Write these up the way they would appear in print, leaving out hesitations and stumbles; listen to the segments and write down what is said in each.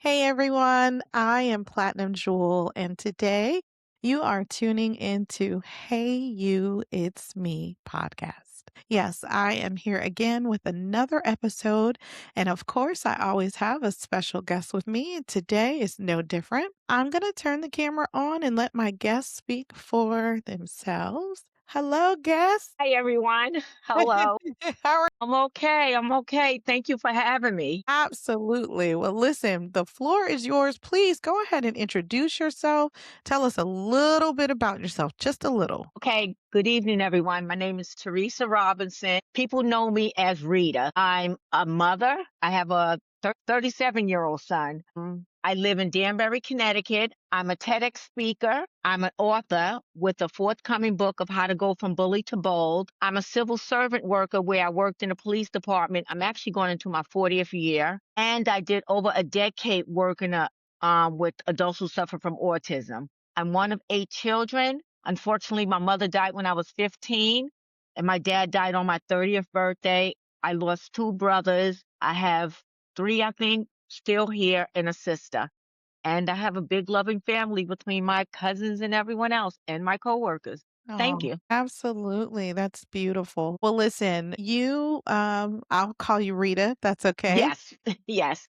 Hey everyone, I am Platinum Jewel, and today you are tuning into Hey You, It's Me podcast. Yes, I am here again with another episode, and of course, I always have a special guest with me, and today is no different. I'm going to turn the camera on and let my guests speak for themselves. Hello, guests. Hi, everyone. Hello. How are I'm okay. I'm okay. Thank you for having me. Absolutely. Well, listen, the floor is yours. Please go ahead and introduce yourself. Tell us a little bit about yourself, just a little. Okay. Good evening, everyone. My name is Teresa Robinson. People know me as Rita. I'm a mother. I have a 37-year-old son. I live in Danbury, Connecticut. I'm a TEDx speaker. I'm an author with a forthcoming book of how to go from bully to bold. I'm a civil servant worker where I worked in a police department. I'm actually going into my 40th year. And I did over a decade working with adults who suffer from autism. I'm one of 8 children. Unfortunately, my mother died when I was 15, and my dad died on my 30th birthday. I lost 2 brothers. I have 3, I think, still here, and a sister. And I have a big loving family between my cousins and everyone else and my coworkers. Thank Oh, you. absolutely. That's beautiful. Well, listen, I'll call you Rita. That's okay. Yes, yes,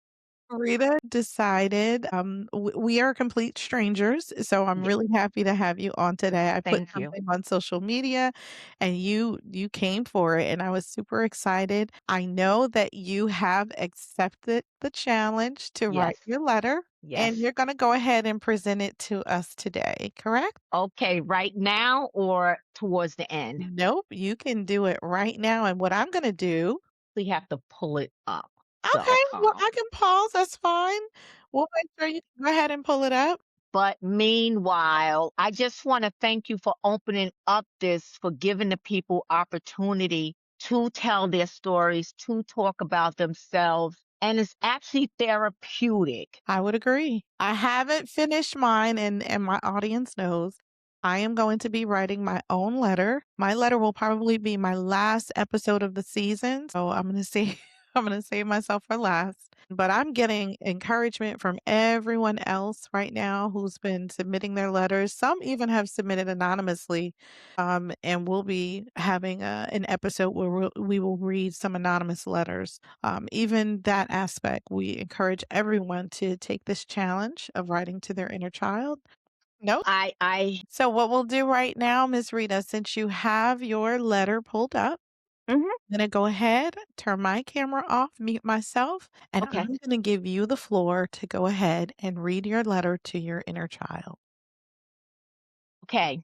Rita decided, we are complete strangers, so I'm yeah. really happy to have you on today. I put Thank you. something on social media and you came for it and I was super excited. I know that you have accepted the challenge to write Yes, your letter and yes. you're going to go ahead and present it to us today, correct? Okay, right now or towards the end? Nope, you can do it right now. And what I'm going to do. We have to pull it up. Okay, So, well, I can pause. That's fine. We'll make sure you go ahead and pull it up. but meanwhile, I just want to thank you for opening up this, for giving the people opportunity to tell their stories, to talk about themselves. And it's actually therapeutic. I would agree. I haven't finished mine and my audience knows I am going to be writing my own letter. My letter will probably be my last episode of the season. So I'm going to say I'm going to save myself for last. But I'm getting encouragement from everyone else right now who's been submitting their letters. Some even have submitted anonymously. And we'll be having an episode where we will read some anonymous letters. Even that aspect, we encourage everyone to take this challenge of writing to their inner child. No. I, So, what we'll do right now, Miss Rita, since you have your letter pulled up, mhm, I'm going to go ahead, turn my camera off, mute myself, and I'm okay, going to give you the floor to go ahead and read your letter to your inner child. okay.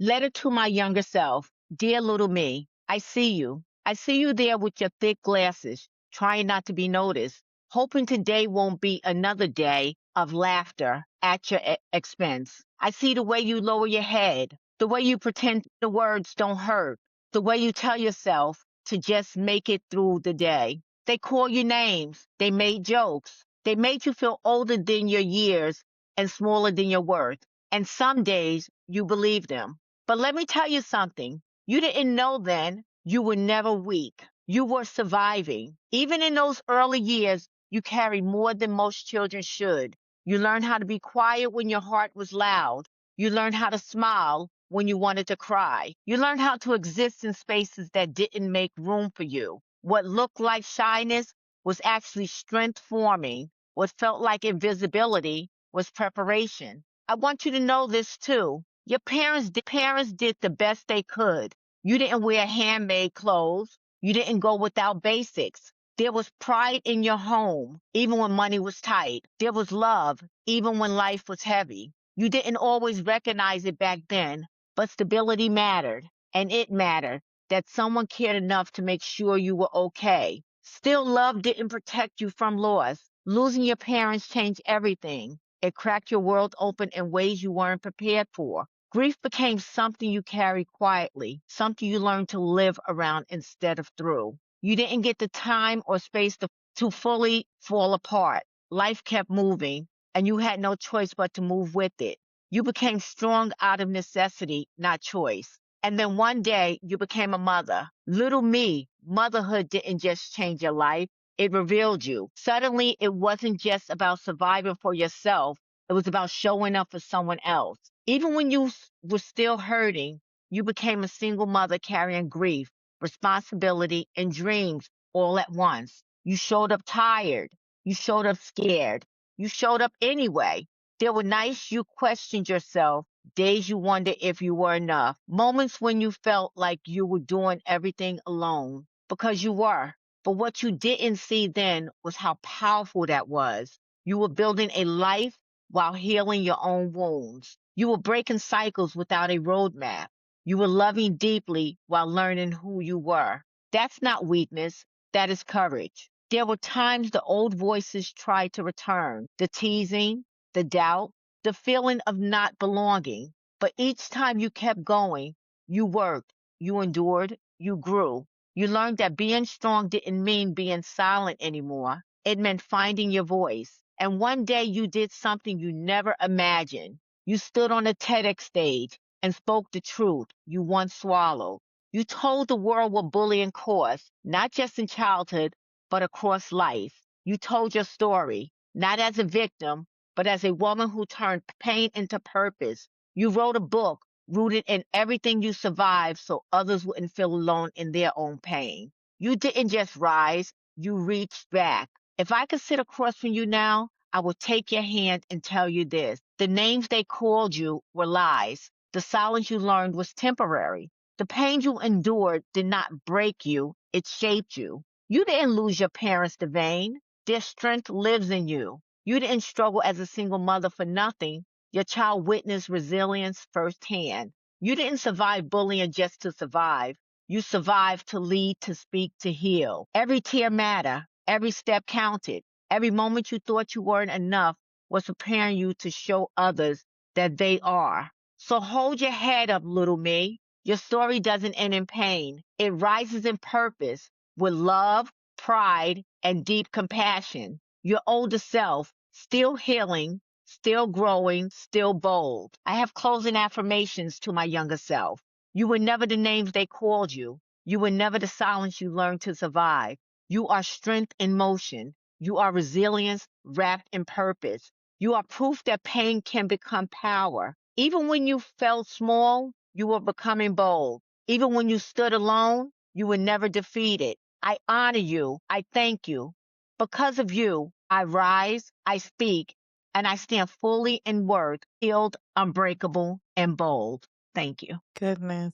Letter to my younger self. Dear little me, I see you. I see you there with your thick glasses, trying not to be noticed, hoping today won't be another day of laughter at your expense. I see the way you lower your head, the way you pretend the words don't hurt, the way you tell yourself to just make it through the day. They call you names. They made jokes. They made you feel older than your years and smaller than your worth. And some days you believe them. But let me tell you something. You didn't know then you were never weak. You were surviving. Even in those early years, you carried more than most children should. You learned how to be quiet when your heart was loud. You learned how to smile when you wanted to cry. You learned how to exist in spaces that didn't make room for you. What looked like shyness was actually strength forming. What felt like invisibility was preparation. I want you to know this too. Your parents did the best they could. You didn't wear handmade clothes. You didn't go without basics. There was pride in your home, even when money was tight. There was love, even when life was heavy. You didn't always recognize it back then, but stability mattered, and it mattered that someone cared enough to make sure you were okay. Still, love didn't protect you from loss. Losing your parents changed everything. It cracked your world open in ways you weren't prepared for. Grief became something you carried quietly, something you learned to live around instead of through. You didn't get the time or space to fully fall apart. Life kept moving, and you had no choice but to move with it. You became strong out of necessity, not choice. And then one day you became a mother. Little me, motherhood didn't just change your life, It revealed you. Suddenly, it wasn't just about surviving for yourself, it was about showing up for someone else. Even when you were still hurting, you became a single mother carrying grief, responsibility, and dreams all at once. You showed up tired. You showed up scared. You showed up anyway. There were nights you questioned yourself, days you wondered if you were enough, moments when you felt like you were doing everything alone because you were. But what you didn't see then was how powerful that was. You were building a life while healing your own wounds. You were breaking cycles without a roadmap. You were loving deeply while learning who you were. That's not weakness, that is courage. There were times the old voices tried to return, the teasing, the doubt, the feeling of not belonging. But each time you kept going, you worked, you endured, you grew. You learned that being strong didn't mean being silent anymore. It meant finding your voice. And one day you did something you never imagined. You stood on a TEDx stage and spoke the truth you once swallowed. You told the world what bullying caused, not just in childhood, but across life. You told your story, not as a victim, but as a woman who turned pain into purpose. You wrote a book rooted in everything you survived so others wouldn't feel alone in their own pain. You didn't just rise, you reached back. If I could sit across from you now, I would take your hand and tell you this. The names they called you were lies. The silence you learned was temporary. The pain you endured did not break you, it shaped you. You didn't lose your parents to vain. Their strength lives in you. You didn't struggle as a single mother for nothing. Your child witnessed resilience firsthand. You didn't survive bullying just to survive. You survived to lead, to speak, to heal. Every tear mattered. Every step counted. Every moment you thought you weren't enough was preparing you to show others that they are. So hold your head up, little me. Your story doesn't end in pain. It rises in purpose with love, pride, and deep compassion. Your older self, still healing, still growing, still bold. I have closing affirmations to my younger self. You were never the names they called you. You were never the silence you learned to survive. You are strength in motion. You are resilience wrapped in purpose. You are proof that pain can become power. Even when you felt small, you were becoming bold. Even when you stood alone, you were never defeated. I honor you. I thank you. Because of you, I rise, I speak, and I stand fully in worth, healed, unbreakable, and bold. Thank you. Goodness.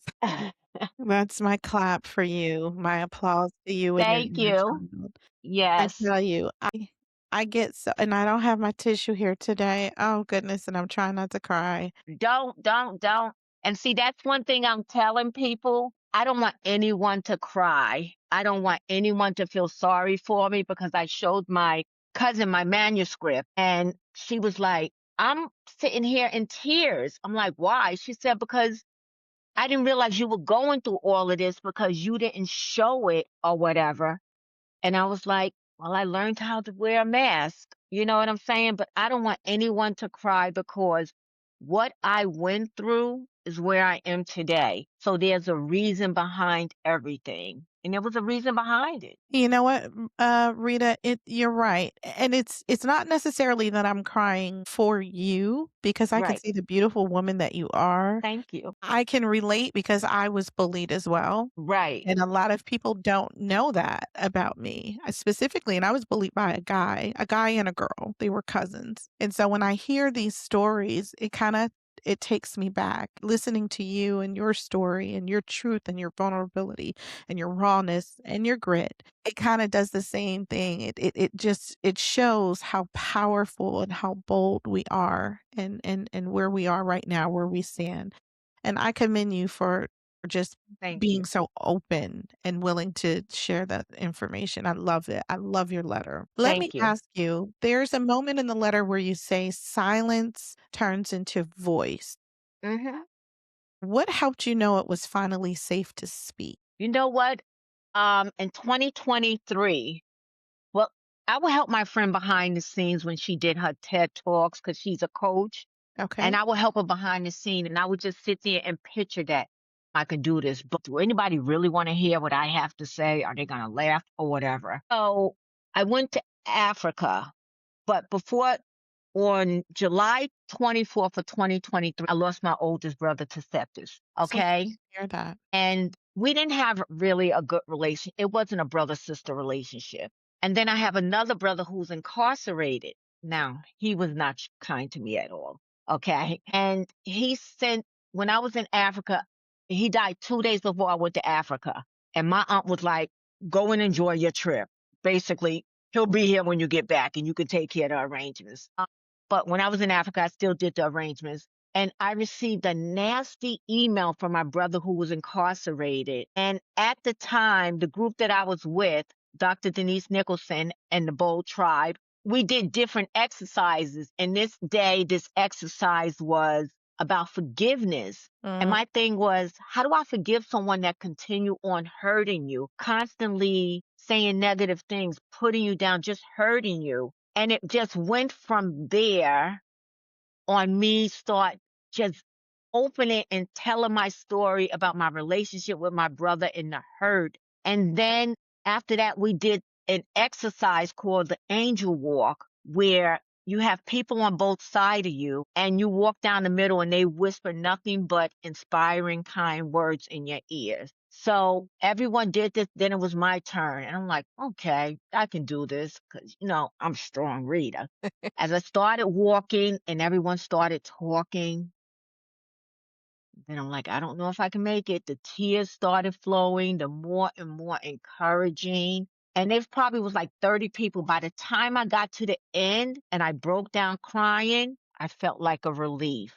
That's my clap for you, my applause to you and your Thank inner you. child. I Yes. tell you, I get so and I don't have my tissue here today. Oh, goodness, and I'm trying not to cry. Don't. And see, that's one thing I'm telling people. I don't want anyone to cry. I don't want anyone to feel sorry for me because I showed my cousin my manuscript and she was like, I'm sitting here in tears. I'm like, why? She said, because I didn't realize you were going through all of this because you didn't show it or whatever. And I was like, well, I learned how to wear a mask. You know what I'm saying? But I don't want anyone to cry because what I went through is where I am today. So there's a reason behind everything. And there was a reason behind it. You know what, Rita, you're right, and it's not necessarily that I'm crying for you because I can Right. see the beautiful woman that you are. Thank you. I can relate because I was bullied as well. Right. And a lot of people don't know that about me, specifically, and I was bullied by a guy and a girl. They were cousins. And so when I hear these stories, it takes me back listening to you and your story and your truth and your vulnerability and your rawness and your grit. It kind of does the same thing. It shows how powerful and how bold we are and where we are right now, where we stand. And I commend you for just Thank being you. so open and willing to share that information. I love it. I love your letter. Let me Thank you. ask you, there's a moment in the letter where you say silence turns into voice. Hmm. What helped you know it was finally safe to speak? You know what? In 2023, well, I would help my friend behind the scenes when she did her TED Talks because she's a coach. And Okay. I would help her behind the scene, and I would just sit there and picture that I could do this. But do anybody really want to hear what I have to say? Are they going to laugh or whatever? So I went to Africa, but before on July 24th of 2023, I lost my oldest brother to sepsis. So sorry Okay. to hear that. And we didn't have really a good relation. It wasn't a brother-sister relationship. And then I have another brother who's incarcerated. Now, he was not kind to me at all. Okay. And he sent, when I was in Africa, he died 2 days before I went to Africa. And my aunt was like, go and enjoy your trip. Basically, he'll be here when you get back and you can take care of the arrangements. But when I was in Africa, I still did the arrangements. And I received a nasty email from my brother who was incarcerated. And at the time, the group that I was with, Dr. Denise Nicholson and the Bold Tribe, we did different exercises. And this day, this exercise was about forgiveness. And Mm, my thing was, how do I forgive someone that continue on hurting you, constantly saying negative things, putting you down, just hurting you? And it just went from there on me start just opening and telling my story about my relationship with my brother and the hurt. And then after that, we did an exercise called the angel walk, where you have people on both sides of you and you walk down the middle and they whisper nothing but inspiring, kind words in your ears. So everyone did this. Then it was my turn. And I'm like, okay, I can do this because, I'm strong Rita. As I started walking and everyone started talking, then I'm like, I don't know if I can make it. The tears started flowing, the more and more encouraging. And there probably was like 30 people. By the time I got to the end and I broke down crying, I felt like a relief.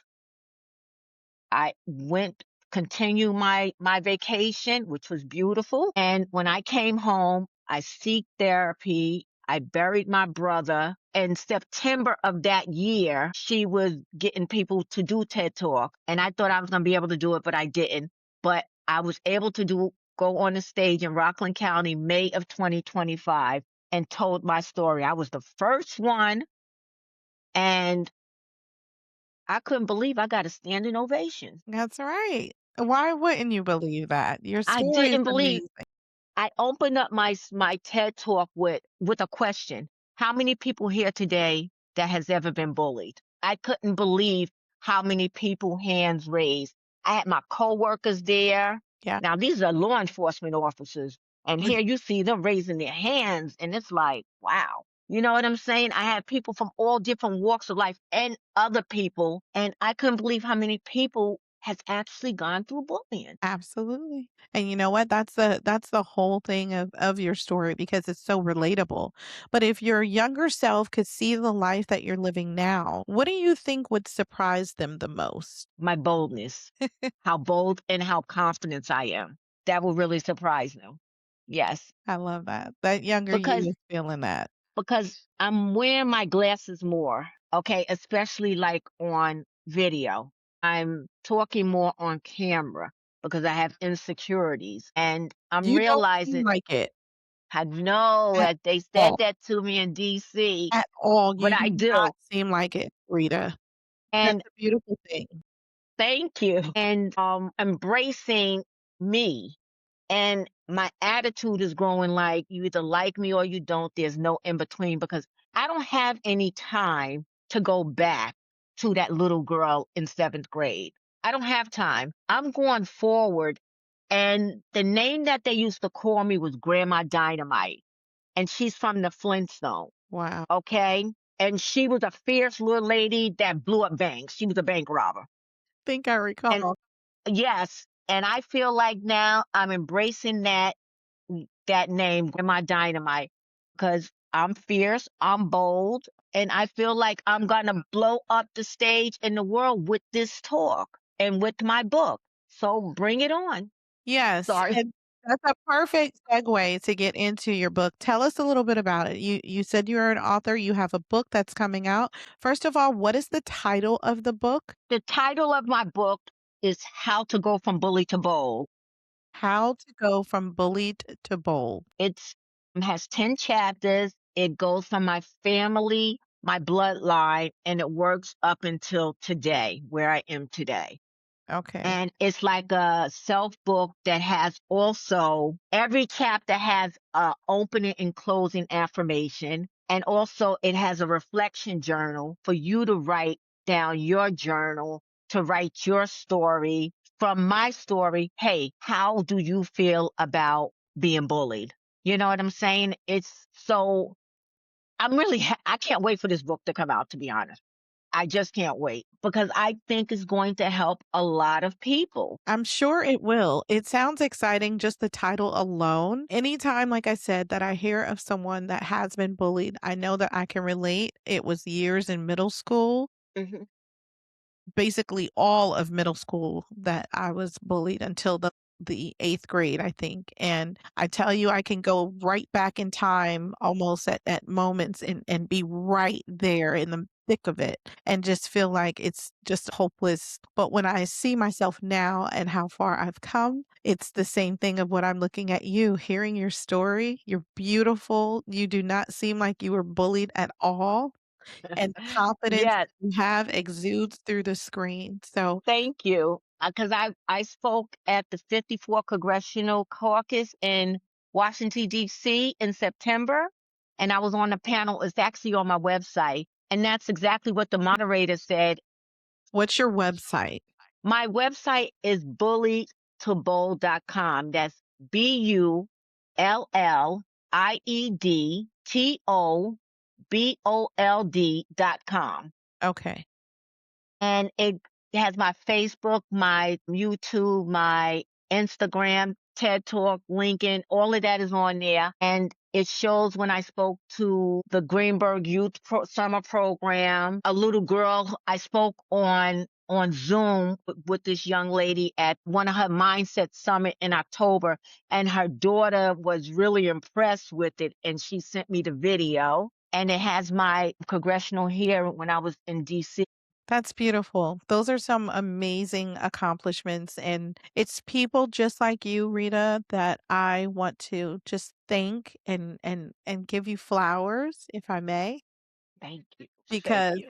I went continue my vacation, which was beautiful. And when I came home, I seek therapy. I buried my brother. In September of that year, she was getting people to do TED Talk. And I thought I was going to be able to do it, but I didn't. But I was able to go on the stage in Rockland County, May of 2025, and told my story. I was the first one, and I couldn't believe I got a standing ovation. that's right. Why wouldn't you believe that? Your I story is didn't believe. amazing. I opened up my TED Talk with a question. How many people here today that has ever been bullied? I couldn't believe how many people hands raised. I had my coworkers there. Yeah. Now these are law enforcement officers, and here you see them raising their hands, and it's like, wow. You know what I'm saying? I had people from all different walks of life and other people, and I couldn't believe how many people has actually gone through bullying. Absolutely. And you know what? That's the whole thing of your story because it's so relatable. But if your younger self could see the life that you're living now, what do you think would surprise them the most? My boldness, how bold and how confident I am. That will really surprise them. Yes, I love that. That younger because you is feeling that. I'm wearing my glasses more, okay, especially like on video. I'm talking more on camera because I have insecurities, and I'm You don't seem realizing like it I know at that they said all. that to me in DC, At all. but You I do not do. seem like it, Rita. That's And a beautiful thing. thank you. And embracing me. And my attitude is growing like you either like me or you don't. There's no in between because I don't have any time to go back to that little girl in seventh grade. I don't have time. I'm going forward. And the name that they used to call me was Grandma Dynamite. And she's from the Flintstones. Wow. Okay. And she was a fierce little lady that blew up banks. She was a bank robber. Think I And recall. yes, and I feel like now I'm embracing that name, Grandma Dynamite, because I'm fierce, I'm bold, and I feel like I'm gonna blow up the stage in the world with this talk and with my book. So bring it on. Yes, Sorry. and that's a perfect segue to get into your book. Tell us a little bit about it. You said you're an author, you have a book that's coming out. First of all, what is the title of the book? The title of my book is How to Go from Bully to Bold. How to Go from Bullied to Bold. It's has 10 chapters. It goes from my family, my bloodline, and it works up until today, where I am today. Okay. And it's like a self book that has also every chapter has a opening and closing affirmation, and also it has a reflection journal for you to write down your journal, to write your story. From my story, hey, how do you feel about being bullied? You know what I'm saying? It's so I can't wait for this book to come out, to be honest. I just can't wait because I think it's going to help a lot of people. I'm sure it will. It sounds exciting, just the title alone. Anytime, like I said, that I hear of someone that has been bullied, I know that I can relate. It was years in middle school, Mhm. basically all of middle school that I was bullied until the 8th grade, I think. And I tell you, I can go right back in time almost at moments and be right there in the thick of it and just feel like it's just hopeless. But when I see myself now and how far I've come, it's the same thing of what I'm looking at you, hearing your story. You're beautiful. You do not seem like you were bullied at all. And the confidence Yes, you have exudes through the screen. So, thank you. Because I spoke at the 54 Congressional Caucus in Washington, D.C. in September, and I was on a panel. It's actually on my website. And that's exactly what the moderator said. what's your website? My website is bulliedtobold.com. That's BULLIEDTOBOLD.com. Okay. And it has my Facebook, my YouTube, my Instagram, TED Talk, LinkedIn, all of that is on there. And it shows when I spoke to the Greenberg Summer Program. A little girl, I spoke on Zoom with this young lady at one of her mindset summit in October, and her daughter was really impressed with it, and she sent me the video. And it has my congressional hearing when I was in DC. That's beautiful. Those are some amazing accomplishments, and it's people just like you, Rita, that I want to just thank and give you flowers, if I may, Thank you. Thank because you.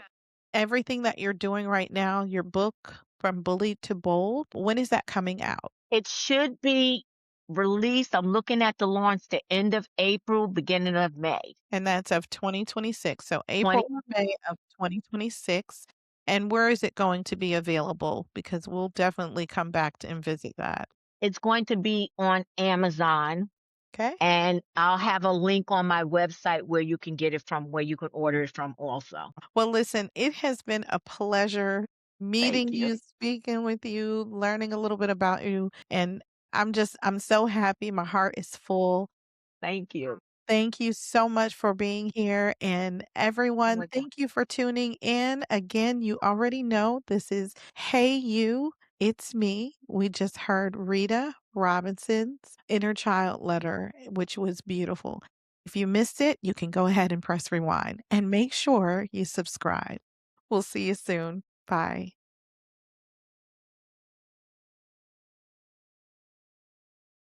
everything that you're doing right now, your book, From Bully to Bold, when is that coming out? It should be released. I'm looking at the launch the end of April, beginning of May. And that's of 2026. So 20 April or May of 2026. And where is it going to be available? Because we'll definitely come back to and visit that. It's going to be on Amazon, Okay. and I'll have a link on my website where you can get it from, where you can order it from also. Well, listen, it has been a pleasure Thank meeting you. you, speaking with you, learning a little bit about you. And I'm so happy. My heart is full. Thank you. Thank you so much for being here. And Oh everyone, my God. thank you for tuning in. Again, you already know this is Hey You, It's Me. We just heard Rita Robinson's Inner Child Letter, which was beautiful. If you missed it, you can go ahead and press rewind and make sure you subscribe. We'll see you soon. Bye.